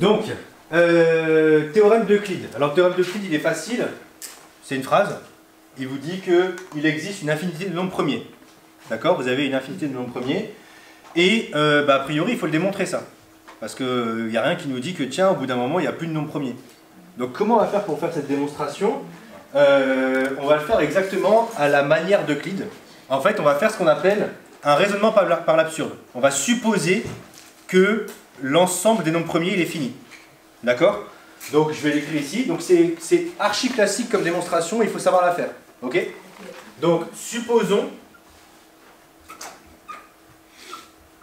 Donc, théorème d'Euclide. Alors, le théorème d'Euclide, il est facile. C'est une phrase. Il vous dit qu'il existe une infinité de nombres premiers. D'accord? Vous avez une infinité de nombres premiers. Et, a priori, il faut le démontrer ça. Parce qu'il n'y a rien qui nous dit que, tiens, au bout d'un moment, il n'y a plus de nombres premiers. Donc, comment on va faire pour faire cette démonstration? On va le faire exactement à la manière d'Euclide. En fait, on va faire ce qu'on appelle un raisonnement par l'absurde. On va supposer que l'ensemble des nombres premiers, il est fini. D'accord? Donc, je vais l'écrire ici. Donc, c'est archi classique comme démonstration, il faut savoir la faire. Ok? Donc, supposons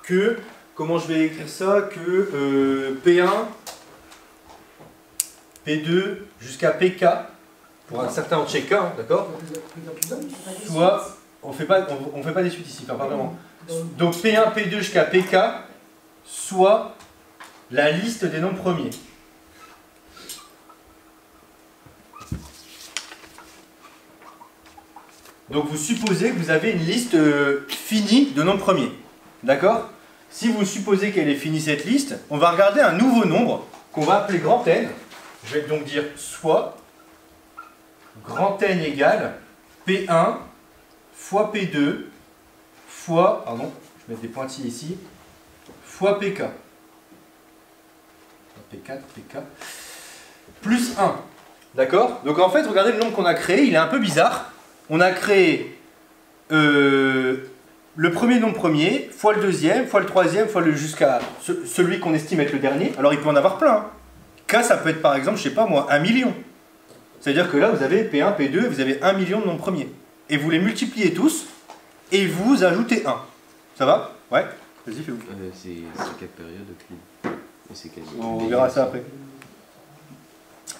que, comment je vais écrire ça? Que P1, P2 jusqu'à PK, pour un certain entier K, hein, d'accord? Soit, on fait pas des suites ici, pas vraiment. Donc P1, P2 jusqu'à PK, soit la liste des nombres premiers. Donc vous supposez que vous avez une liste finie de nombres premiers. D'accord? Si vous supposez qu'elle est finie cette liste, on va regarder un nouveau nombre qu'on va appeler grand N. Je vais donc dire soit grand N égale P1 fois P2 fois, pardon, je vais mettre des pointillés ici, fois PK. P4, PK, plus 1. D'accord? Donc en fait, regardez le nombre qu'on a créé, il est un peu bizarre. On a créé le premier nombre premier, fois le deuxième, fois le troisième, fois jusqu'à celui qu'on estime être le dernier. Alors il peut en avoir plein. Hein. K, ça peut être par exemple, je sais pas moi, 1 million. C'est-à-dire que là, vous avez P1, P2, vous avez 1 million de nombres premiers. Et vous les multipliez tous, et vous ajoutez 1. Ça va? Ouais? Vas-y, fais-vous. C'est quelle période Euclide? On verra ça après.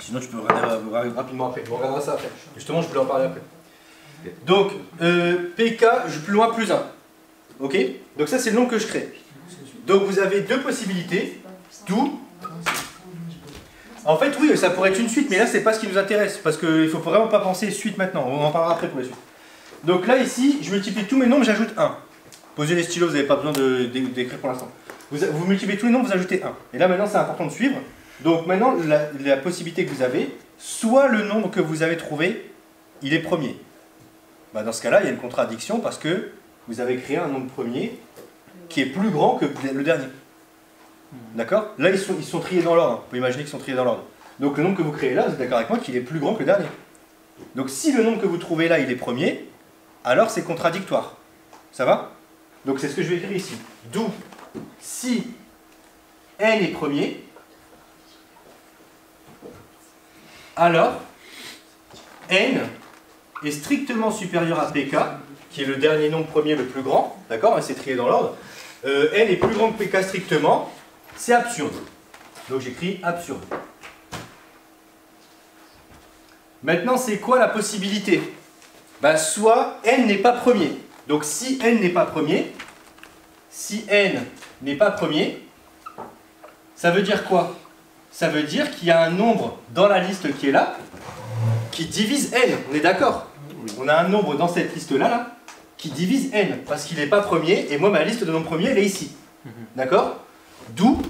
Sinon, tu peux regarder rapidement après. On regardera ça après. Justement, je voulais en parler après. Donc, PK, plus loin, plus 1. Ok? Donc ça, c'est le nombre que je crée. Donc, vous avez deux possibilités. D'où... En fait, oui, ça pourrait être une suite, mais là, c'est pas ce qui nous intéresse. Parce qu'il ne faut vraiment pas penser suite maintenant. On en parlera après pour la suite. Donc là, ici, je multiplie tous mes nombres, j'ajoute 1. Posez les stylos, vous n'avez pas besoin d'écrire pour l'instant. Vous multipliez tous les nombres, vous ajoutez 1. Et là, maintenant, c'est important de suivre. Donc maintenant, la possibilité que vous avez, soit le nombre que vous avez trouvé, il est premier. Bah, dans ce cas-là, il y a une contradiction parce que vous avez créé un nombre premier qui est plus grand que le dernier. D'accord? Là, ils sont triés dans l'ordre. Vous pouvez imaginer qu'ils sont triés dans l'ordre. Donc le nombre que vous créez là, vous êtes d'accord avec moi qu'il est plus grand que le dernier. Donc si le nombre que vous trouvez là, il est premier, alors c'est contradictoire. Ça va? Donc c'est ce que je vais écrire ici. D'où, si n est premier, alors n est strictement supérieur à pk, qui est le dernier nombre premier le plus grand, d'accord? C'est trié dans l'ordre. N est plus grand que pk strictement, c'est absurde. Donc j'écris absurde. Maintenant, c'est quoi la possibilité? Bah, soit n n'est pas premier. Donc si n n'est pas premier, ça veut dire quoi? Ça veut dire qu'il y a un nombre dans la liste qui est là, qui divise n. On est d'accord? On a un nombre dans cette liste-là, qui divise n, parce qu'il n'est pas premier, et moi, ma liste de nombres premiers, elle est ici. D'accord? D'où,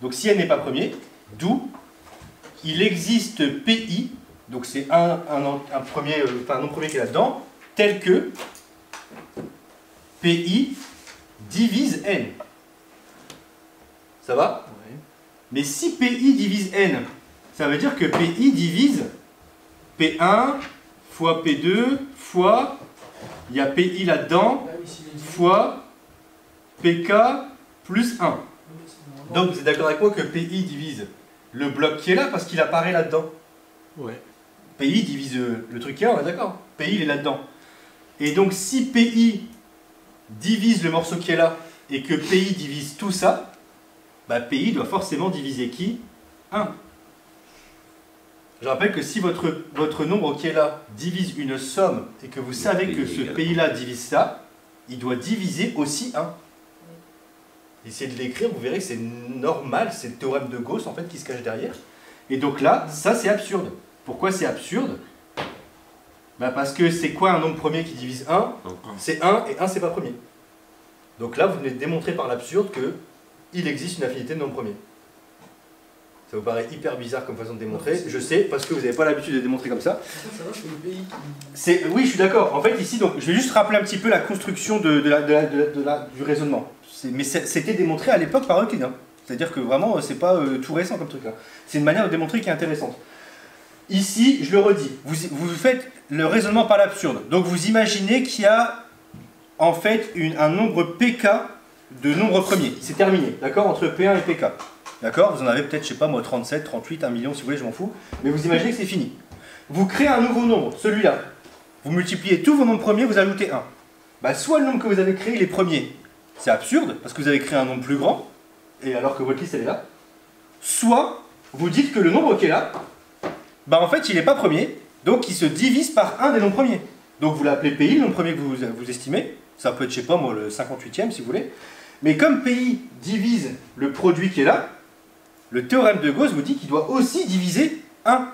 donc si n n'est pas premier, d'où il existe PI, donc c'est un nombre premier qui est là-dedans, tel que PI divise n. Ça va? Oui. Mais si PI divise n, ça veut dire que PI divise P1 fois P2 fois, il y a PI là-dedans, fois PK plus 1. Donc vous êtes d'accord avec moi que PI divise le bloc qui est là parce qu'il apparaît là-dedans? Ouais. PI divise le truc qui est là, on est d'accord? PI il est là-dedans. Et donc si PI divise le morceau qui est là et que PI divise tout ça, bah PI doit forcément diviser qui? 1. Je rappelle que si votre nombre qui est là divise une somme et que vous savez que ce PI-là divise ça, il doit diviser aussi 1. Essayez de l'écrire, vous verrez que c'est normal, c'est le théorème de Gauss en fait qui se cache derrière. Et donc là, ça c'est absurde. Pourquoi c'est absurde? Bah parce que c'est quoi un nombre premier qui divise 1? C'est 1 et 1 c'est pas premier. Donc là, vous venez de démontrer par l'absurde qu'il existe une infinité de nombres premiers. Ça vous paraît hyper bizarre comme façon de démontrer, je sais, parce que vous n'avez pas l'habitude de démontrer comme ça. Ça va, c'est le pays qui... Oui, je suis d'accord. En fait, ici, donc, je vais juste rappeler un petit peu la construction du raisonnement. Mais c'était démontré à l'époque par Euclide. Hein. C'est-à-dire que vraiment, c'est pas tout récent comme truc là. C'est une manière de démontrer qui est intéressante. Ici, je le redis, vous faites le raisonnement par l'absurde. Donc vous imaginez qu'il y a en fait un nombre pk de nombres premiers. C'est terminé, d'accord, entre P1 et pk. D'accord, vous en avez peut-être, je sais pas moi, 37, 38, 1 million si vous voulez, je m'en fous. Mais vous imaginez que c'est fini. Vous créez un nouveau nombre, celui-là. Vous multipliez tous vos nombres premiers, vous ajoutez 1. Bah, soit le nombre que vous avez créé, il est premier. C'est absurde, parce que vous avez créé un nombre plus grand, et alors que votre liste, elle est là. Soit, vous dites que le nombre qui est là, bah en fait, il n'est pas premier, donc il se divise par un des nombres premiers. Donc vous l'appelez PI, le nombre premier que vous estimez. Ça peut être, je sais pas moi, le 58e si vous voulez. Mais comme PI divise le produit qui est là, le théorème de Gauss vous dit qu'il doit aussi diviser 1.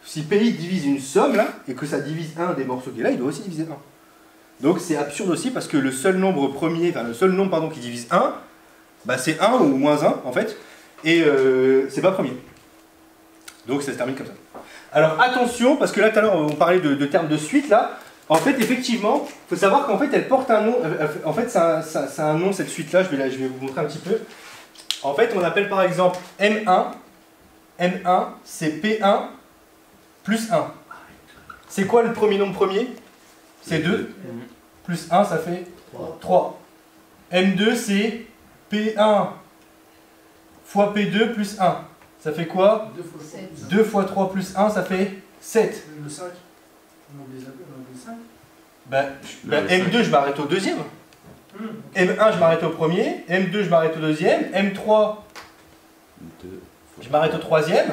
Si PI divise une somme là, et que ça divise un des morceaux qui est là, il doit aussi diviser 1. Donc c'est absurde aussi parce que le seul nombre premier, enfin le seul nombre pardon, qui divise 1, bah c'est 1 ou moins 1 en fait, et c'est pas premier. Donc ça se termine comme ça. Alors attention, parce que là tout à l'heure on parlait de termes de suite là. En fait, effectivement, il faut savoir qu'en fait elle porte un nom. En fait, c'est un nom cette suite là. Je vais vous montrer un petit peu. En fait, on appelle par exemple M1. M1, c'est P1 plus 1. C'est quoi le premier nombre premier? C'est 2. Plus 1, ça fait 3. M2, c'est P1 fois P2 plus 1. Ça fait quoi? 2 fois 3 plus 1, ça fait 7. Le 5. On oublie les 5. M2, je m'arrête au deuxième. M1, je m'arrête au premier. M2, je m'arrête au deuxième. M3, je m'arrête au troisième.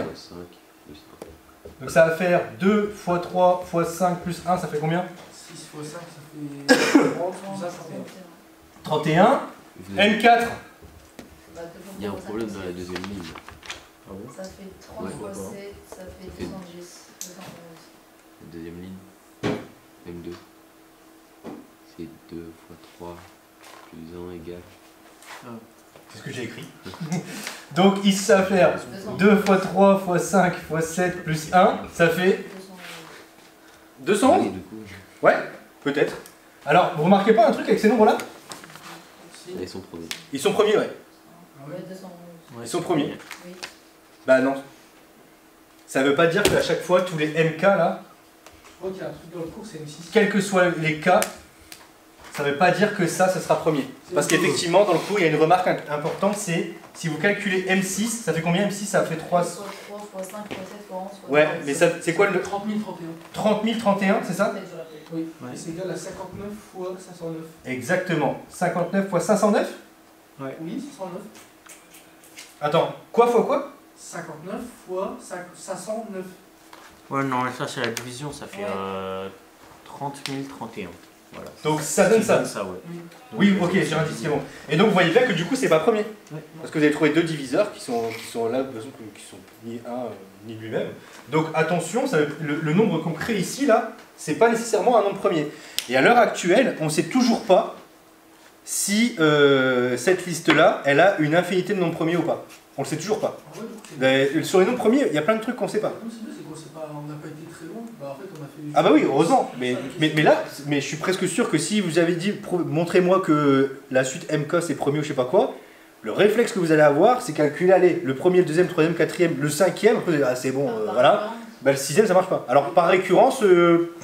Donc ça va faire 2 fois 3 fois 5 plus 1, ça fait combien? 6 fois 5, ça fait 30. 31. M4. Il y a un problème dans la deuxième ligne. Ah bon? Ça fait 3 fois 7, ça fait 210. La deuxième ligne, M2, c'est 2 fois 3 plus 1 égale. C'est ce que j'ai écrit. Donc ici ça va faire 2 fois 3 fois 5 fois 7 plus 1, ça fait 211. Ouais, peut-être. Alors, vous remarquez pas un truc avec ces nombres-là? Ils sont premiers. Ils sont premiers, ouais. Ils sont premiers. Oui. Bah non. Ça veut pas dire qu'à chaque fois, tous les MK là, Je crois qu'il y a un truc dans le cours, c'est M6. quels que soient les K, ça veut pas dire que ça sera premier. Parce qu'effectivement, dans le cours, il y a une remarque importante, c'est si vous calculez M6, ça fait combien M6? Ça fait 3... Fois 3 fois 5 fois 7 fois 11 fois Ouais, mais c'est quoi le... 30 031. 30 031, c'est ça? Oui, c'est égal à 59 fois 509. Exactement. 59 fois 509? Ouais. Oui, 509. Attends, quoi fois quoi? 59 fois 509. Ouais, non, mais ça c'est la division, ça fait Ouais. 30 031. Voilà. Donc ça donne ça. Ouais. Oui, ok, j'ai un c'est bon. Et donc vous voyez bien que du coup c'est pas premier. Parce que vous avez trouvé deux diviseurs qui sont là, de toute façon, qui sont ni un ni lui-même. Donc attention, le nombre qu'on crée ici, là, c'est pas nécessairement un nombre premier. Et à l'heure actuelle, on sait toujours pas si cette liste-là, elle a une infinité de nombres premiers ou pas. On le sait toujours pas. Sur les nombres premiers, il y a plein de trucs qu'on sait pas. On n'a pas été très loin. Bah, en fait, on a fait... Ah bah oui, heureusement. Mais là, je suis presque sûr que si vous avez dit, montrez-moi que la suite MK c'est premier ou je sais pas quoi, le réflexe que vous allez avoir, c'est calculer, allez, le premier, le deuxième, le troisième, le quatrième, le cinquième, après vous allez dire, ah c'est bon, voilà. Bah le sixième, ça marche pas. Alors par récurrence,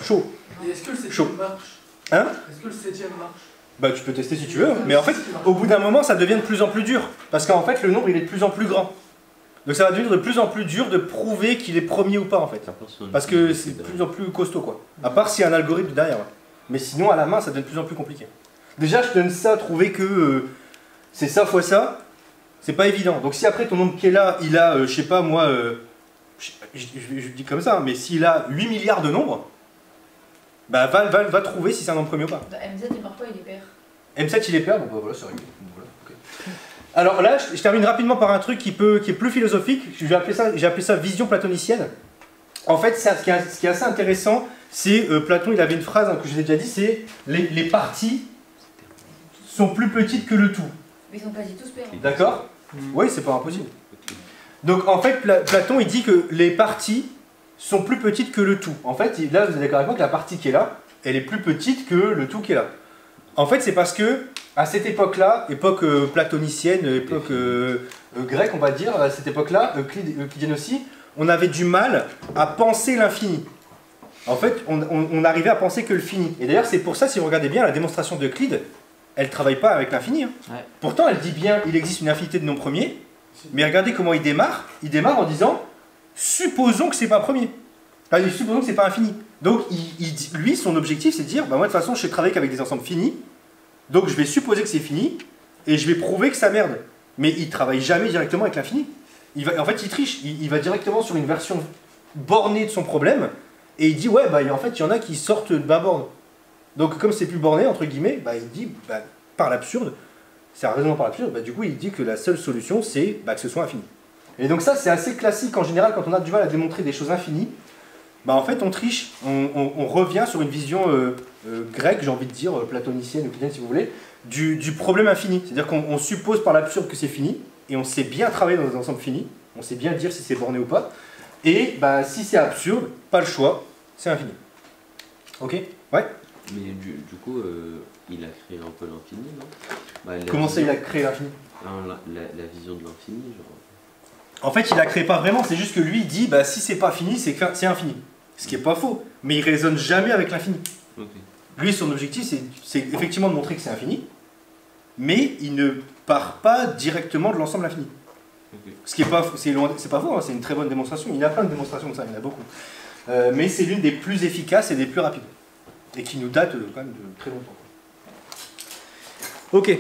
chaud. Et est-ce que le 7ème marche? Hein? Est-ce que le 7ème marche? Bah tu peux tester si tu veux, mais en fait, au bout d'un moment, ça devient de plus en plus dur. Parce qu'en fait, le nombre, il est de plus en plus grand. Donc ça va devenir de plus en plus dur de prouver qu'il est premier ou pas en fait. Parce que c'est de plus en plus costaud quoi. À part s'il y a un algorithme derrière. Mais sinon à la main ça devient de plus en plus compliqué. Déjà je te donne ça, trouver que c'est ça fois ça, c'est pas évident. Donc si après ton nombre qui est là, il a, je sais pas moi, je dis comme ça, mais s'il a 8 milliards de nombres, bah va trouver si c'est un nombre premier ou pas. Bah, MZ il part pas, il est pair. M7 il est pair, bon bah voilà c'est réglé. Voilà, okay. Alors là, je termine rapidement par un truc qui est plus philosophique. J'ai appelé ça vision platonicienne. En fait, ce qui est assez intéressant, c'est Platon, il avait une phrase que je vous ai déjà dit, c'est les parties sont plus petites que le tout. Mais ils sont pas dit tous pairs. D'accord? Oui, c'est pas impossible. Donc en fait, Platon il dit que les parties sont plus petites que le tout. En fait, là vous êtes d'accord avec moi que la partie qui est là, elle est plus petite que le tout qui est là. En fait, c'est parce que à cette époque-là, époque platonicienne, époque grecque, on va dire, à cette époque-là, euclidienne aussi, on avait du mal à penser l'infini. En fait, on arrivait à penser que le fini. Et d'ailleurs, c'est pour ça, si vous regardez bien, la démonstration d'Euclide, elle ne travaille pas avec l'infini. Hein. Ouais. Pourtant, elle dit bien, il existe une infinité de noms premiers, mais regardez comment il démarre. Il démarre en disant, supposons que c'est pas premier. Enfin, supposons que c'est pas infini. Donc, lui, son objectif, c'est de dire, bah, moi, de toute façon, je sais travailler qu'avec des ensembles finis, donc je vais supposer que c'est fini, et je vais prouver que ça merde. Mais il travaille jamais directement avec l'infini. En fait, il triche. Il va directement sur une version bornée de son problème, et il dit, ouais, bah, en fait, il y en a qui sortent de ma borne. Donc, comme c'est plus borné, entre guillemets, bah, il dit, bah, par l'absurde, c'est un raisonnement par l'absurde, bah, du coup, il dit que la seule solution, c'est bah, que ce soit infini. Et donc ça, c'est assez classique en général, quand on a du mal à démontrer des choses infinies, bah, en fait, on triche, on revient sur une vision grecque, j'ai envie de dire, platonicienne, euclidienne, si vous voulez, du problème infini. C'est-à-dire qu'on suppose par l'absurde que c'est fini, et on sait bien travailler dans des ensembles finis, on sait bien dire si c'est borné ou pas, et bah, si c'est absurde, pas le choix, c'est infini. Ok? Ouais? Mais du coup, il a créé un peu l'infini, non? Bah, Comment ça, il a créé l'infini? La vision de l'infini, genre... En fait, il la crée pas vraiment, c'est juste que lui, il dit, bah, si c'est pas fini, c'est infini. Ce qui est pas faux, mais il raisonne jamais avec l'infini. Okay. Lui, son objectif, c'est effectivement de montrer que c'est infini, mais il ne part pas directement de l'ensemble infini. Okay. Ce qui est pas, c'est pas faux, hein, c'est une très bonne démonstration. Il y a plein de démonstrations de ça, il y en a beaucoup. Mais c'est l'une des plus efficaces et des plus rapides. Et qui nous date quand même de très longtemps. Ok.